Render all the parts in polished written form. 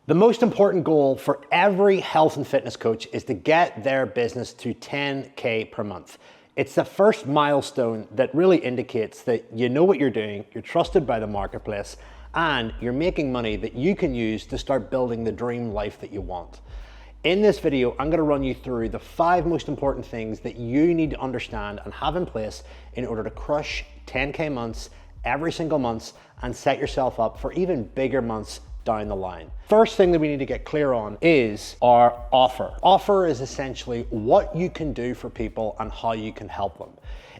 The most important goal for every health and fitness coach is to get their business to 10K per month. It's the first milestone that really indicates that you know what you're doing, you're trusted by the marketplace, and you're making money that you can use to start building the dream life that you want. In this video, I'm going to run you through the 5 most important things that you need to understand and have in place in order to crush 10K months every single month and set yourself up for even bigger months down the line. First thing that we need to get clear on is our offer. Offer is essentially what you can do for people and how you can help them.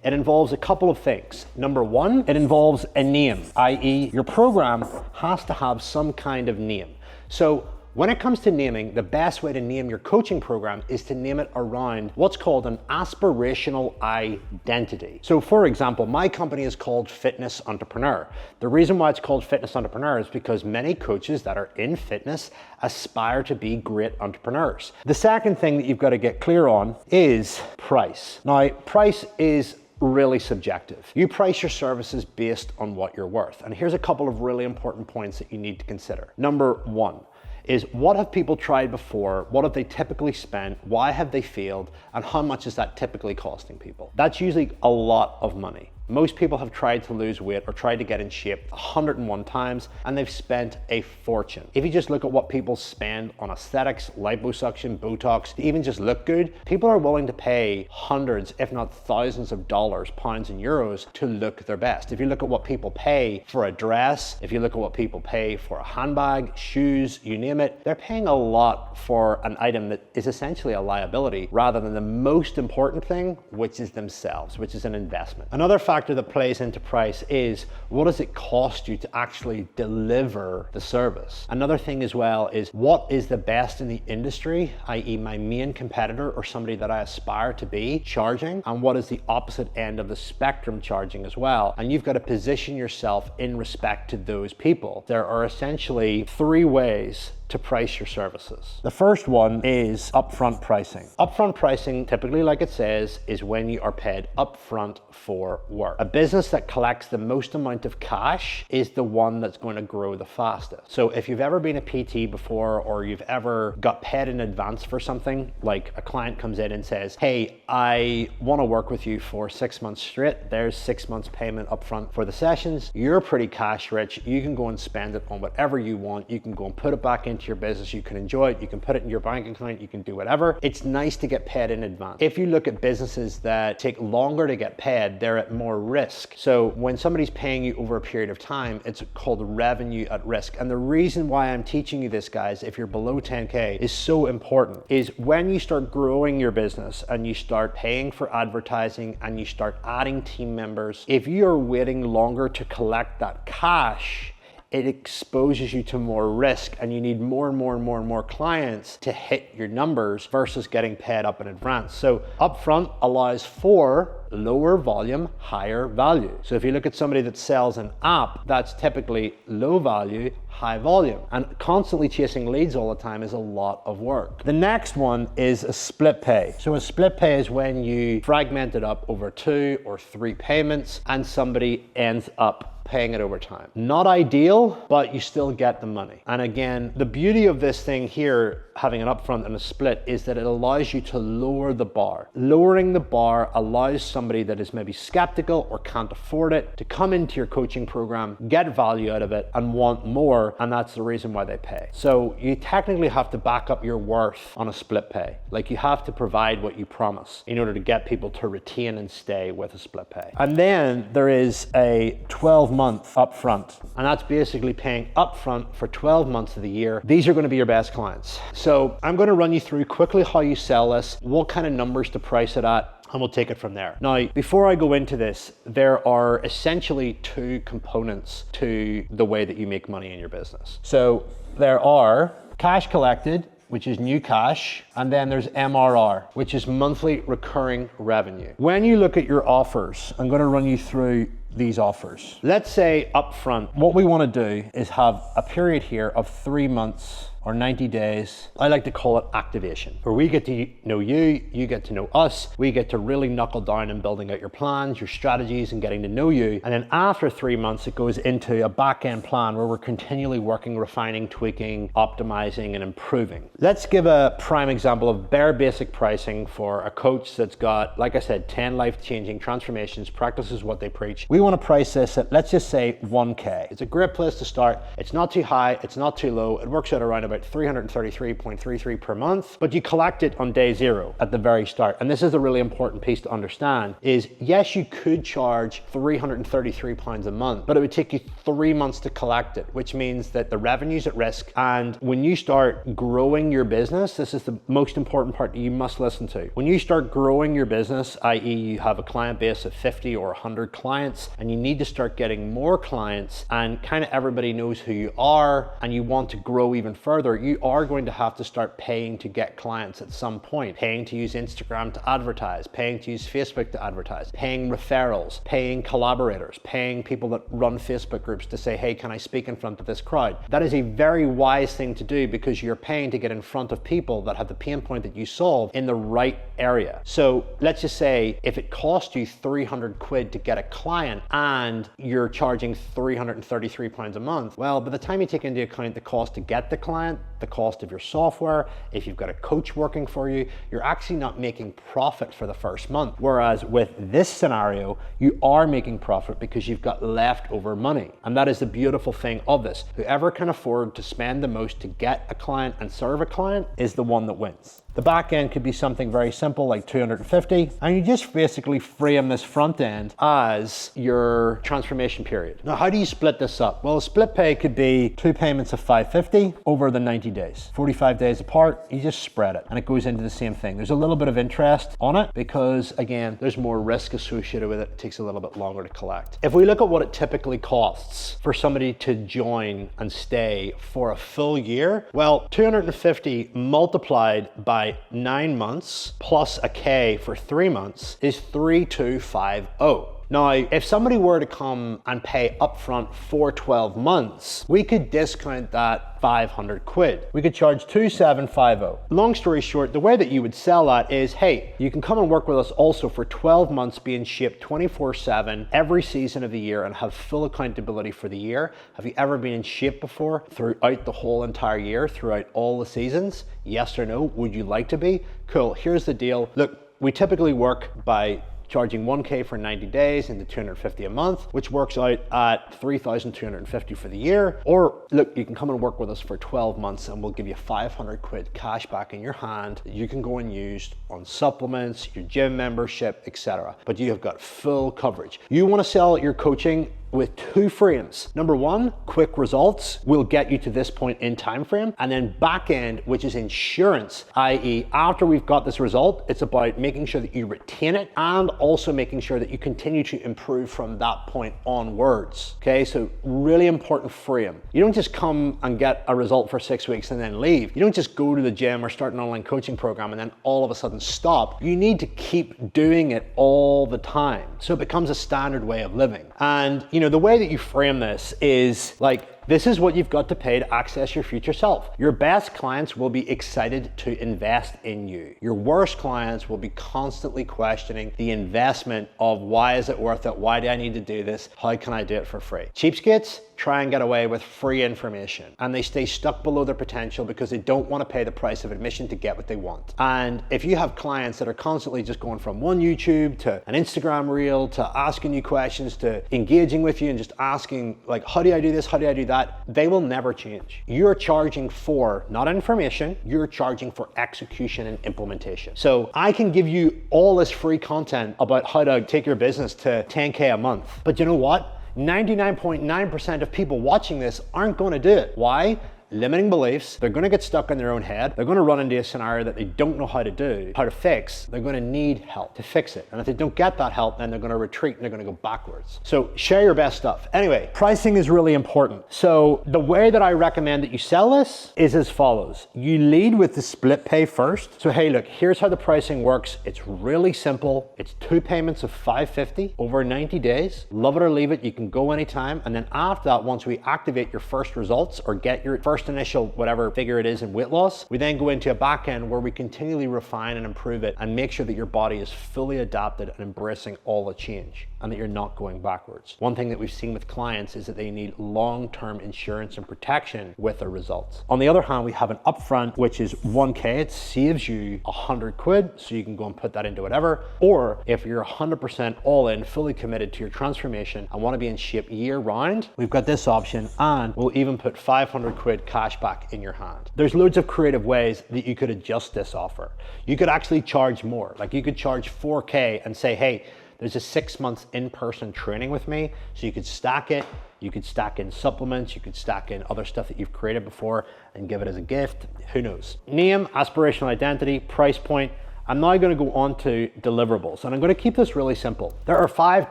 It involves a couple of things. Number one, it involves a name, i.e. your program has to have some kind of name. So when it comes to naming, the best way to name your coaching program is to name it around what's called an aspirational identity. So for example, my company is called Fitness Entrepreneur. The reason why it's called Fitness Entrepreneur is because many coaches that are in fitness aspire to be great entrepreneurs. The second thing that you've got to get clear on is price. Now, price is really subjective. You price your services based on what you're worth. And here's a couple of really important points that you need to consider. Number one is, what have people tried before? What have they typically spent? Why have they failed? And how much is that typically costing people? That's usually a lot of money. Most people have tried to lose weight or tried to get in shape 101 times and they've spent a fortune. If you just look at what people spend on aesthetics, liposuction, Botox, to even just look good, people are willing to pay hundreds, if not thousands of dollars, pounds and euros to look their best. If you look at what people pay for a dress, if you look at what people pay for a handbag, shoes, you name it, they're paying a lot for an item that is essentially a liability rather than the most important thing, which is themselves, which is an investment. Another factor that plays into price is, what does it cost you to actually deliver the service? Another thing as well is, what is the best in the industry, i.e. my main competitor or somebody that I aspire to be charging, and what is the opposite end of the spectrum charging as well? And you've got to position yourself in respect to those people. There are essentially 3 ways to price your services. The first one is upfront pricing. Upfront pricing, typically like it says, is when you are paid upfront for work. A business that collects the most amount of cash is the one that's going to grow the fastest. So if you've ever been a PT before, or you've ever got paid in advance for something, like a client comes in and says, hey, I want to work with you for 6 months straight. There's 6 months payment upfront for the sessions. You're pretty cash rich. You can go and spend it on whatever you want. You can go and put it back into your business, you can enjoy it, you can put it in your bank account, you can do whatever. It's nice to get paid in advance. If you look at businesses that take longer to get paid, they're at more risk. So when somebody's paying you over a period of time, it's called revenue at risk. And the reason why I'm teaching you this, guys, if you're below 10K, is so important, is when you start growing your business and you start paying for advertising and you start adding team members, if you are waiting longer to collect that cash, it exposes you to more risk, and you need more and more clients to hit your numbers versus getting paid up in advance. So upfront allows for lower volume, higher value. So if you look at somebody that sells an app, that's typically low value, high volume, and constantly chasing leads all the time is a lot of work. The next one is a split pay. So a split pay is when you fragment it up over 2 or 3 payments and somebody ends up paying it over time. Not ideal, but you still get the money. And again, the beauty of this thing here, having an upfront and a split, is that it allows you to lower the bar. Lowering the bar allows somebody that is maybe skeptical or can't afford it to come into your coaching program, get value out of it, and want more, and that's the reason why they pay. So you technically have to back up your worth on a split pay. Like, you have to provide what you promise in order to get people to retain and stay with a split pay. And then there is a 12-month upfront, and that's basically paying upfront for 12 months of the year. These are going to be your best clients. So I'm going to run you through quickly how you sell this, what kind of numbers to price it at, and we'll take it from there. Now, before I go into this, there are essentially 2 components to the way that you make money in your business. So there are cash collected, which is new cash, and then there's MRR, which is monthly recurring revenue. When you look at your offers, I'm going to run you through these offers. Let's say upfront, what we want to do is have a period here of 3 months or 90 days. I like to call it activation, where we get to know you, you get to know us, we get to really knuckle down in building out your plans, your strategies, and getting to know you. And then after 3 months, it goes into a back-end plan where we're continually working, refining, tweaking, optimizing, and improving. Let's give a prime example of bare basic pricing for a coach that's got, like I said, 10 life-changing transformations, practices what they preach. We want to price this at, let's just say, 1K. It's a great place to start. It's not too high, it's not too low. It works out around about 333.33 per month, but you collect it on day 0 at the very start. And this is a really important piece to understand is, yes, you could charge £333 a month, but it would take you 3 months to collect it, which means that the revenue's at risk. And when you start growing your business, this is the most important part that you must listen to. When you start growing your business, i.e. you have a client base of 50 or 100 clients, and you need to start getting more clients, and kind of everybody knows who you are, and you want to grow even further, you are going to have to start paying to get clients at some point, paying to use Instagram to advertise, paying to use Facebook to advertise, paying referrals, paying collaborators, paying people that run Facebook groups to say, hey, can I speak in front of this crowd? That is a very wise thing to do, because you're paying to get in front of people that have the pain point that you solve in the right area. So let's just say if it cost you 300 quid to get a client and you're charging £333 a month, well, by the time you take into account the cost to get the client, the cost of your software, if you've got a coach working for you, you're actually not making profit for the first month. Whereas with this scenario, you are making profit because you've got leftover money. And that is the beautiful thing of this. Whoever can afford to spend the most to get a client and serve a client is the one that wins. The back end could be something very simple like 250, and you just basically frame this front end as your transformation period. Now, how do you split this up? Well, a split pay could be 2 payments of 550 over the 90 days, 45 days apart. You just spread it and it goes into the same thing. There's a little bit of interest on it because, again, there's more risk associated with it. It takes a little bit longer to collect. If we look at what it typically costs for somebody to join and stay for a full year, well, 250 multiplied by 9 months plus a K for 3 months is 3250. Now, if somebody were to come and pay upfront for 12 months, we could discount that 500 quid. We could charge 2750. Long story short, the way that you would sell that is, hey, you can come and work with us also for 12 months being shipped 24/7 every season of the year and have full accountability for the year. Have you ever been in shape before throughout the whole entire year, throughout all the seasons? Yes or no? Would you like to be? Cool, here's the deal. Look, we typically work by charging 1K for 90 days into 250 a month, which works out at 3,250 for the year. Or look, you can come and work with us for 12 months and we'll give you 500 quid cash back in your hand that you can go and use on supplements, your gym membership, etc. But you have got full coverage. You want to sell your coaching with 2 frames. Number 1, quick results will get you to this point in time frame, and then back end, which is insurance, i.e. after we've got this result, it's about making sure that you retain it and also making sure that you continue to improve from that point onwards. Okay, so really important frame. You don't just come and get a result for 6 weeks and then leave. You don't just go to the gym or start an online coaching program and then all of a sudden stop. You need to keep doing it all the time, so it becomes a standard way of living. And you know, the way that you frame this is like, this is what you've got to pay to access your future self. Your best clients will be excited to invest in you. Your worst clients will be constantly questioning the investment of, why is it worth it? Why do I need to do this? How can I do it for free? Cheapskates try and get away with free information, and they stay stuck below their potential because they don't want to pay the price of admission to get what they want. And if you have clients that are constantly just going from one YouTube to an Instagram reel to asking you questions to engaging with you and just asking like, how do I do this? How do I do that? They will never change. You're charging for not information, you're charging for execution and implementation. So I can give you all this free content about how to take your business to 10K a month. But you know what? 99.9% of people watching this aren't going to do it. Why? Limiting beliefs. They're going to get stuck in their own head. They're going to run into a scenario that they don't know how to do, how to fix. They're going to need help to fix it. And if they don't get that help, then they're going to retreat and they're going to go backwards. So share your best stuff. Anyway, pricing is really important. So the way that I recommend that you sell this is as follows. You lead with the split pay first. So hey, look, here's how the pricing works. It's really simple. It's 2 payments of $550 over 90 days. Love it or leave it. You can go anytime. And then after that, once we activate your first results or get your first first initial whatever figure it is in weight loss. We then go into a back end where we continually refine and improve it and make sure that your body is fully adapted and embracing all the change and that you're not going backwards. One thing that we've seen with clients is that they need long-term insurance and protection with their results. On the other hand, we have an upfront, which is 1K. It saves you 100 quid, so you can go and put that into whatever. Or if you're 100% all in, fully committed to your transformation and want to be in shape year round, we've got this option, and we'll even put 500 quid cash back in your hand. There's loads of creative ways that you could adjust this offer. You could actually charge more. Like you could charge 4K and say, hey, there's a 6 months in-person training with me. So you could stack it. You could stack in supplements. You could stack in other stuff that you've created before and give it as a gift. Who knows? Name, aspirational identity, price point. I'm now going to go on to deliverables, and I'm going to keep this really simple. There are 5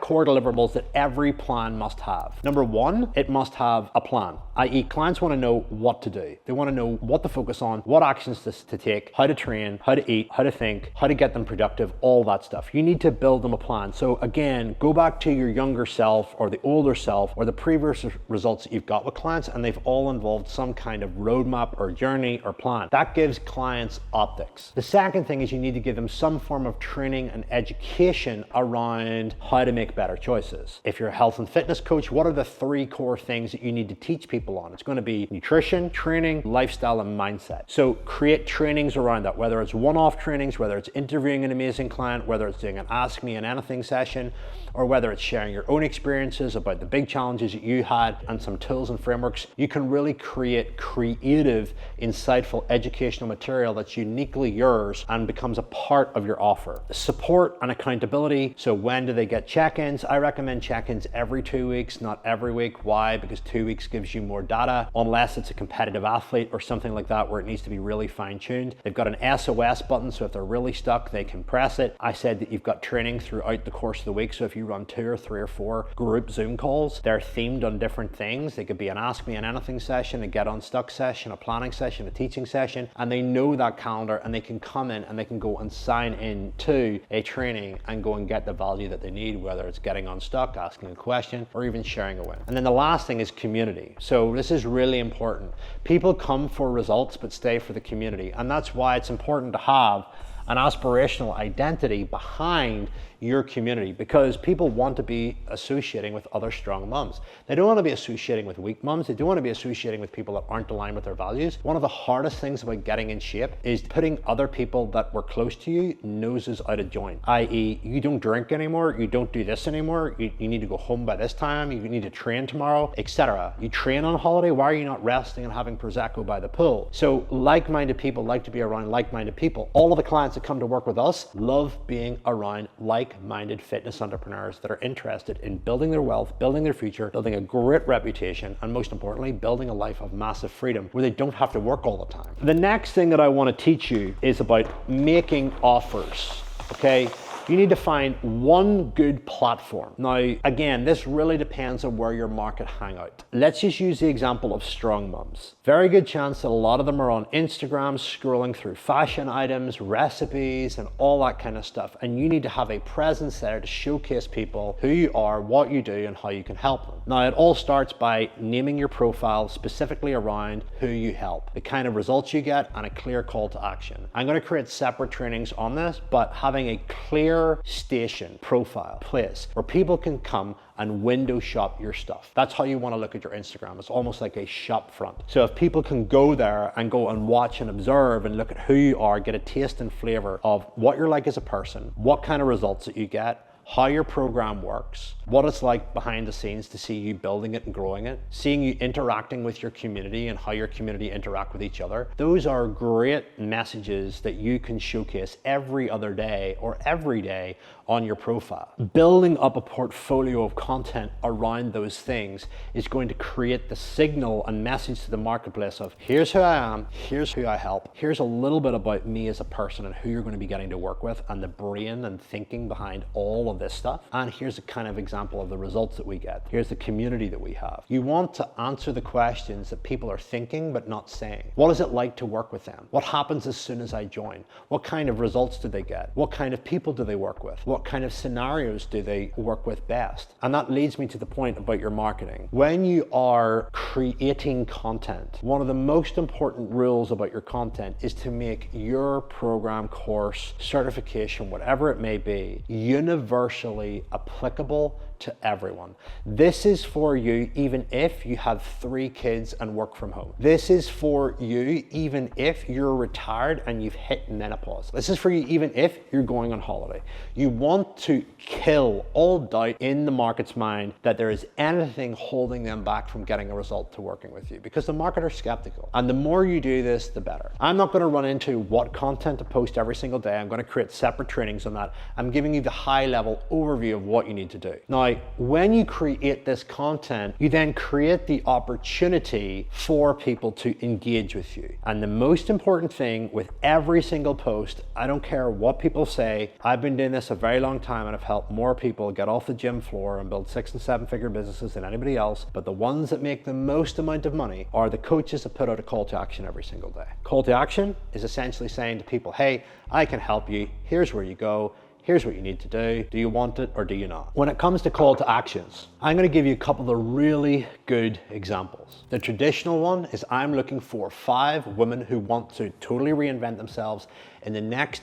core deliverables that every plan must have. Number 1, it must have a plan, i.e. clients want to know what to do. They want to know what to focus on, what actions to take, how to train, how to eat, how to think, how to get them productive, all that stuff. You need to build them a plan. So again, go back to your younger self or the older self or the previous results that you've got with clients, and they've all involved some kind of roadmap or journey or plan. That gives clients optics. The second thing is you need to give them some form of training and education around how to make better choices. If you're a health and fitness coach, what are the 3 core things that you need to teach people on? It's going to be nutrition, training, lifestyle, and mindset. So create trainings around that, whether it's one-off trainings, whether it's interviewing an amazing client, whether it's doing an Ask Me and Anything session, or whether it's sharing your own experiences about the big challenges that you had and some tools and frameworks. You can really create creative, insightful, educational material that's uniquely yours and becomes a part of your offer. Support and accountability. So when do they get check-ins? I recommend check-ins every 2 weeks, not every week. Why? Because 2 weeks gives you more data, unless it's a competitive athlete or something like that where it needs to be really fine-tuned. They've got an SOS button, so if they're really stuck, they can press it. I said that you've got training throughout the course of the week, so if you run 2 or 3 or 4 group Zoom calls, they're themed on different things. They could be an Ask Me and Anything session, a Get Unstuck session, a planning session, a teaching session, and they know that calendar and they can come in and they can go and sign in to a training and go and get the value that they need, whether it's getting unstuck, asking a question, or even sharing a win. And then the last thing is community. So this is really important. People come for results but stay for the community, and that's why it's important to have an aspirational identity behind your community, because people want to be associating with other strong mums. They don't want to be associating with weak mums. They don't want to be associating with people that aren't aligned with their values. One of the hardest things about getting in shape is putting other people that were close to you noses out of joint, i.e. you don't drink anymore, you don't do this anymore, you need to go home by this time, you need to train tomorrow, etc. You train on holiday, why are you not resting and having Prosecco by the pool? So like-minded people like to be around like-minded people. All of the clients that come to work with us love being around like-minded fitness entrepreneurs that are interested in building their wealth, building their future, building a great reputation, and most importantly, building a life of massive freedom where they don't have to work all the time. The next thing that I want to teach you is about making offers, okay? You need to find one good platform. Now, again, this really depends on where your market hang out. Let's just use the example of strong mums. Very good chance that a lot of them are on Instagram scrolling through fashion items, recipes, and all that kind of stuff. And you need to have a presence there to showcase people who you are, what you do, and how you can help them. Now, it all starts by naming your profile specifically around who you help, the kind of results you get, and a clear call to action. I'm going to create separate trainings on this, but having a clear station, profile, place where people can come and window shop your stuff. That's how you want to look at your Instagram. It's almost like a shop front. So if people can go there and go and watch and observe and look at who you are, get a taste and flavor of what you're like as a person, what kind of results that you get, how your program works, what it's like behind the scenes to see you building it and growing it, seeing you interacting with your community and how your community interact with each other. Those are great messages that you can showcase every other day or every day on your profile. Building up a portfolio of content around those things is going to create the signal and message to the marketplace of here's who I am, here's who I help, here's a little bit about me as a person and who you're going to be getting to work with, and the brain and thinking behind all of of this stuff. And here's a kind of example of the results that we get. Here's the community that we have. You want to answer the questions that people are thinking but not saying. What is it like to work with them? What happens as soon as I join? What kind of results do they get? What kind of people do they work with? What kind of scenarios do they work with best? And that leads me to the point about your marketing. When you are creating content, one of the most important rules about your content is to make your program, course, certification, whatever it may be, universally applicable to everyone. This is for you even if you have 3 kids and work from home. This is for you even if you're retired and you've hit menopause. This is for you even if you're going on holiday. You want to kill all doubt in the market's mind that there is anything holding them back from getting a result to working with you, because the market are skeptical. And the more you do this, the better. I'm not going to run into what content to post every single day. I'm going to create separate trainings on that. I'm giving you the high level overview of what you need to do. Now, when you create this content, you then create the opportunity for people to engage with you. And the most important thing with every single post, I don't care what people say, I've been doing this a very long time and I've helped more people get off the gym floor and build 6- and 7-figure businesses than anybody else. But the ones that make the most amount of money are the coaches that put out a call to action every single day. Call to action is essentially saying to people, hey, I can help you. Here's where you go. Here's what you need to do. Do you want it or do you not? When it comes to call to actions, I'm going to give you a couple of really good examples. The traditional one is I'm looking for 5 women who want to totally reinvent themselves in the next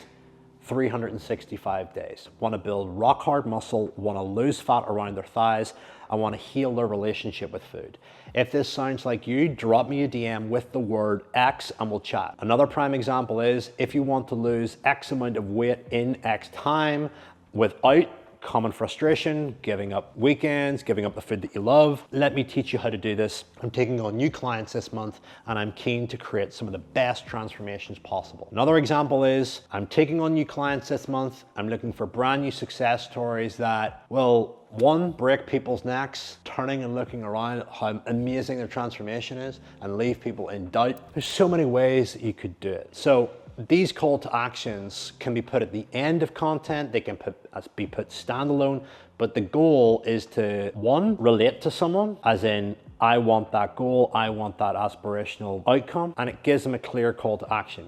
365 days. Want to build rock hard muscle, want to lose fat around their thighs, I want to heal their relationship with food. If this sounds like you, drop me a DM with the word X and we'll chat. Another prime example is if you want to lose X amount of weight in X time without common frustration, giving up weekends, giving up the food that you love. Let me teach you how to do this. I'm taking on new clients this month and I'm keen to create some of the best transformations possible. Another example is I'm taking on new clients this month. I'm looking for brand new success stories that will, 1, break people's necks, turning and looking around at how amazing their transformation is and leave people in doubt. There's so many ways that you could do it. So these call to actions can be put at the end of content, they can be put standalone, but the goal is to, 1, relate to someone, as in, I want that goal, I want that aspirational outcome, and it gives them a clear call to action.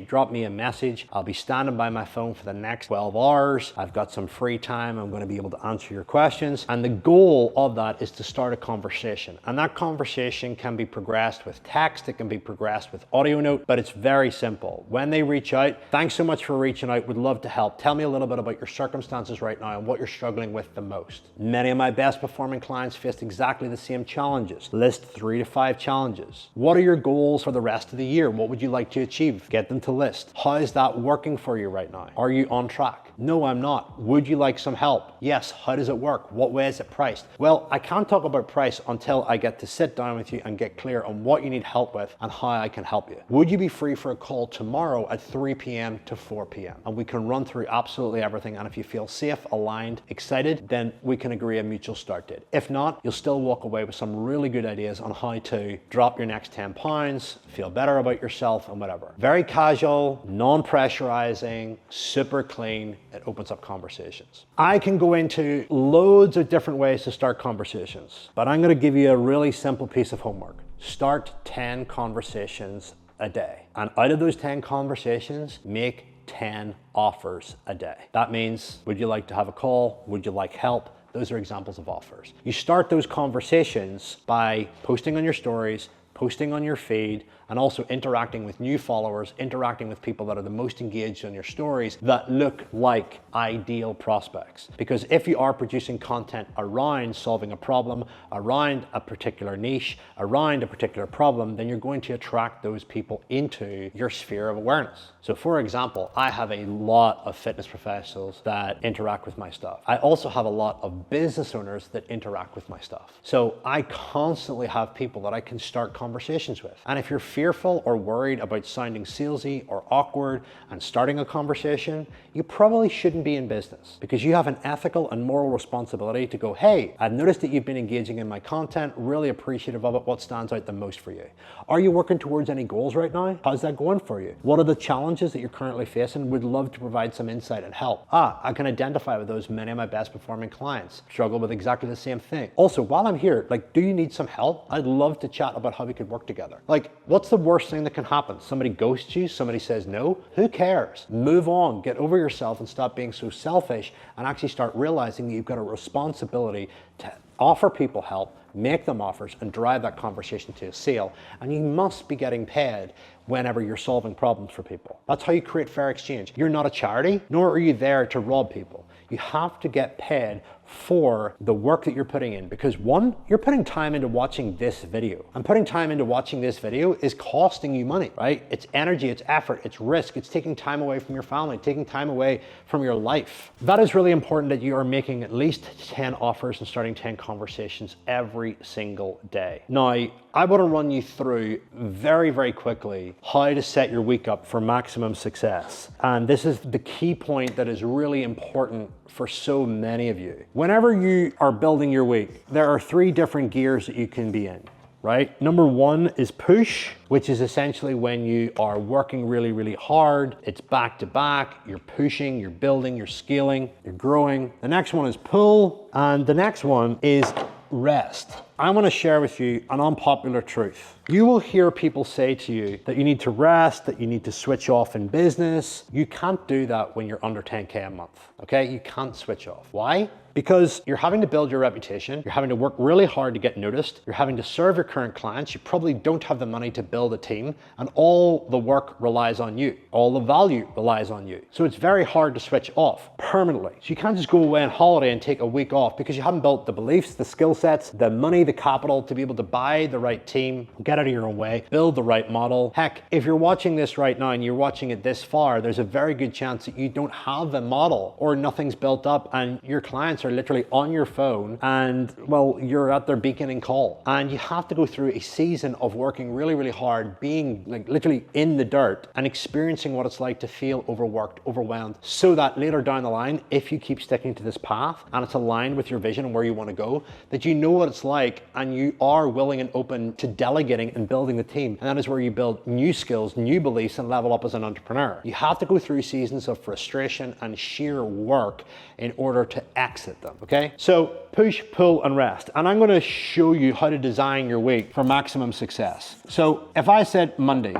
Drop me a message. I'll be standing by my phone for the next 12 hours. I've got some free time. I'm going to be able to answer your questions. And the goal of that is to start a conversation. And that conversation can be progressed with text, it can be progressed with audio note, but it's very simple. When they reach out, thanks so much for reaching out. Would love to help. Tell me a little bit about your circumstances right now and what you're struggling with the most. Many of my best performing clients faced exactly the same challenges. List 3 to 5 challenges. What are your goals for the rest of the year? What would you like to achieve? Get them to list. How is that working for you right now? Are you on track? No, I'm not. Would you like some help? Yes. How does it work? What way is it priced? Well, I can't talk about price until I get to sit down with you and get clear on what you need help with and how I can help you. Would you be free for a call tomorrow at 3 p.m. to 4 p.m. and we can run through absolutely everything, and if you feel safe, aligned, excited, then we can agree a mutual start date. If not, you'll still walk away with some really good ideas on how to drop your next 10 pounds, feel better about yourself and whatever. Very casual, non-pressurizing, super clean. It opens up conversations. I can go into loads of different ways to start conversations, but I'm going to give you a really simple piece of homework. Start 10 conversations a day. And out of those 10 conversations, make 10 offers a day. That means, would you like to have a call? Would you like help? Those are examples of offers. You start those conversations by posting on your stories, posting on your feed, and also interacting with new followers, interacting with people that are the most engaged on your stories that look like ideal prospects. Because if you are producing content around solving a problem, around a particular niche, around a particular problem, then you're going to attract those people into your sphere of awareness. So for example, I have a lot of fitness professionals that interact with my stuff. I also have a lot of business owners that interact with my stuff. So I constantly have people that I can start conversations with. And if you're fearful or worried about sounding salesy or awkward and starting a conversation, you probably shouldn't be in business, because you have an ethical and moral responsibility to go, hey, I've noticed that you've been engaging in my content, really appreciative of it. What stands out the most for you? Are you working towards any goals right now? How's that going for you? What are the challenges that you're currently facing? Would love to provide some insight and help. I can identify with those. Many of my best performing clients struggle with exactly the same thing. Also, while I'm here, like, do you need some help? I'd love to chat about how we could work together. Like, what's the worst thing that can happen? Somebody ghosts you, somebody says no, who cares? Move on, get over yourself and stop being so selfish, and actually start realizing that you've got a responsibility to offer people help, make them offers, and drive that conversation to a sale. And you must be getting paid whenever you're solving problems for people. That's how you create fair exchange. You're not a charity, nor are you there to rob people. You have to get paid for the work that you're putting in, because one, you're putting time into watching this video, and putting time into watching this video is costing you money, right? It's energy, it's effort, it's risk, it's taking time away from your family, taking time away from your life. That is really important, that you are making at least 10 offers and starting 10 conversations every single day. Now, I want to run you through very, very quickly how to set your week up for maximum success. And this is the key point that is really important for so many of you. Whenever you are building your week, there are 3 different gears that you can be in, right? Number 1 is push, which is essentially when you are working really, really hard. It's back to back, you're pushing, you're building, you're scaling, you're growing. The next one is pull, and the next one is rest. I want to share with you an unpopular truth. You will hear people say to you that you need to rest, that you need to switch off in business. You can't do that when you're under 10K a month, okay? You can't switch off. Why? Because you're having to build your reputation, you're having to work really hard to get noticed, you're having to serve your current clients, you probably don't have the money to build a team, and all the work relies on you. All the value relies on you. So it's very hard to switch off permanently. So you can't just go away on holiday and take a week off because you haven't built the beliefs, the skill sets, the money, the capital to be able to buy the right team, get out of your own way, build the right model. Heck, if you're watching this right now and you're watching it this far, there's a very good chance that you don't have a model, or nothing's built up, and your clients are literally on your phone and, well, you're at their beacon and call. And you have to go through a season of working really, really hard, being like literally in the dirt and experiencing what it's like to feel overworked, overwhelmed, so that later down the line, if you keep sticking to this path and it's aligned with your vision and where you want to go, that you know what it's like and you are willing and open to delegating and building the team. And that is where you build new skills, new beliefs, and level up as an entrepreneur. You have to go through seasons of frustration and sheer work in order to exit them, okay? So push, pull, and rest. And I'm gonna show you how to design your week for maximum success. So if I said Monday,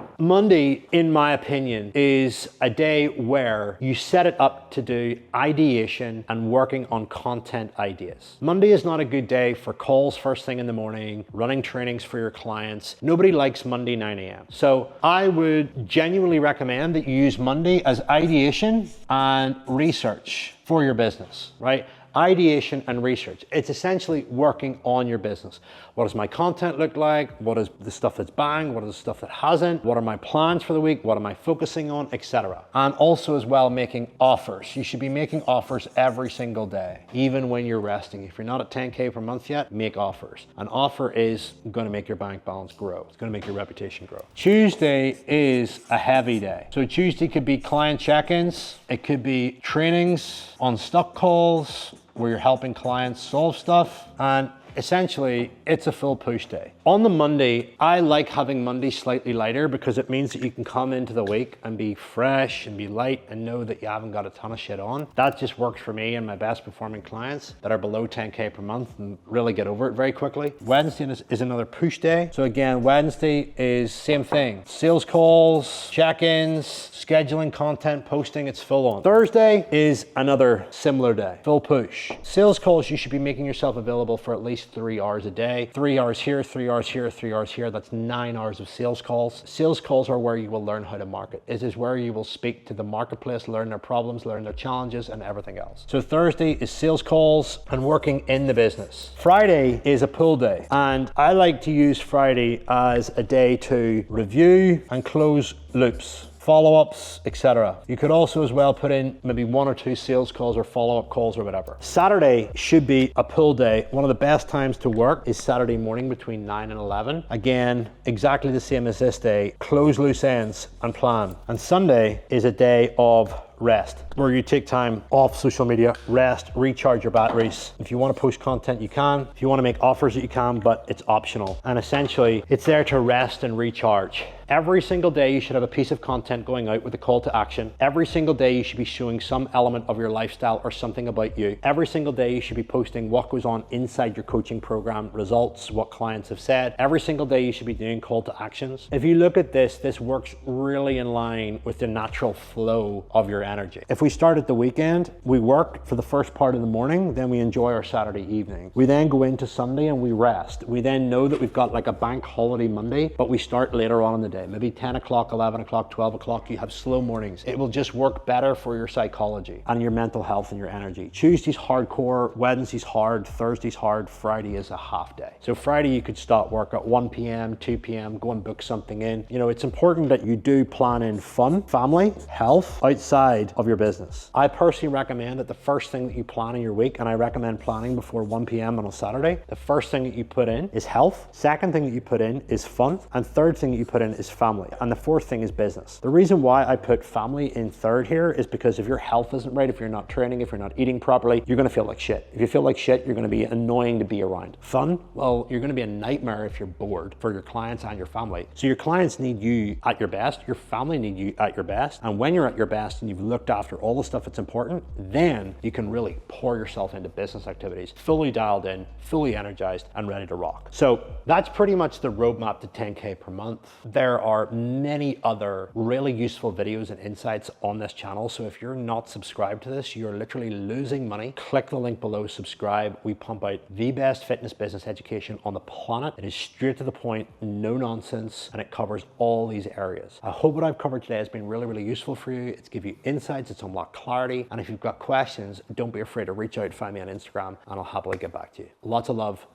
in my opinion, is a day where you set it up to do ideation and working on content ideas. Monday is not a good day for calls first thing in the morning, running trainings for your clients. Nobody likes Monday 9 a.m. So I would genuinely recommend that you use Monday as ideation and research for your business, right? Ideation and research. It's essentially working on your business. What does my content look like? What is the stuff that's bang? What is the stuff that hasn't? What are my plans for the week? What am I focusing on, etc. And also as well, making offers. You should be making offers every single day, even when you're resting. If you're not at 10K per month yet, make offers. An offer is going to make your bank balance grow. It's going to make your reputation grow. Tuesday is a heavy day. So Tuesday could be client check-ins. It could be trainings on stock calls, where you're helping clients solve stuff, and essentially it's a full push day. On the Monday, I like having Monday slightly lighter because it means that you can come into the week and be fresh and be light and know that you haven't got a ton of shit on. That just works for me and my best performing clients that are below 10K per month and really get over it very quickly. Wednesday is another push day. So again, Wednesday is same thing. Sales calls, check-ins, scheduling content, posting, it's full on. Thursday is another similar day, full push. Sales calls, you should be making yourself available for at least 3 hours a day. 3 hours here, 3 hours here, 3 hours here. That's 9 hours of sales calls. Sales calls are where you will learn how to market. It is where you will speak to the marketplace, learn their problems, learn their challenges, and everything else. So Thursday is sales calls and working in the business. Friday is a pull day, and I like to use Friday as a day to review and close loops. follow-ups, etc. You could also as well put in maybe 1 or 2 sales calls or follow-up calls or whatever. Saturday should be a pull day. One of the best times to work is Saturday morning between 9 and 11. Again, exactly the same as this day. Close loose ends and plan. And Sunday is a day of rest, where you take time off social media, rest, recharge your batteries. If you want to post content, you can. If you want to make offers, you can, but it's optional. And essentially, it's there to rest and recharge. Every single day, you should have a piece of content going out with a call to action. Every single day, you should be showing some element of your lifestyle or something about you. Every single day, you should be posting what goes on inside your coaching program, results, what clients have said. Every single day, you should be doing call to actions. If you look at this, this works really in line with the natural flow of your energy. If we start at the weekend, we work for the first part of the morning, then we enjoy our Saturday evening. We then go into Sunday and we rest. We then know that we've got like a bank holiday Monday, but we start later on in the day. Maybe 10 o'clock, 11 o'clock, 12 o'clock, you have slow mornings. It will just work better for your psychology and your mental health and your energy. Tuesday's hardcore, Wednesday's hard, Thursday's hard, Friday is a half day. So Friday you could start work at 1 p.m., 2 p.m., go and book something in. You know, it's important that you do plan in fun, family, health, outside of your business. I personally recommend that the first thing that you plan in your week, and I recommend planning before 1 p.m. on a Saturday, the first thing that you put in is health, second thing that you put in is fun, and third thing that you put in is family, and the fourth thing is business. The reason why I put family in third here is because if your health isn't right, if you're not training, if you're not eating properly, you're gonna feel like shit. If you feel like shit, you're gonna be annoying to be around. Fun, well, you're gonna be a nightmare if you're bored for your clients and your family. So your clients need you at your best, your family need you at your best, and when you're at your best and you've looked after all the stuff that's important, then you can really pour yourself into business activities, fully dialed in, fully energized, and ready to rock. So that's pretty much the roadmap to 10K per month. There are many other really useful videos and insights on this channel. So if you're not subscribed to this, you're literally losing money. Click the link below, subscribe. We pump out the best fitness business education on the planet. It is straight to the point, no nonsense, and it covers all these areas. I hope what I've covered today has been really, really useful for you. It's give you insights, it's unlocked clarity. And if you've got questions, don't be afraid to reach out, find me on Instagram, and I'll happily get back to you. Lots of love.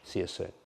See you soon.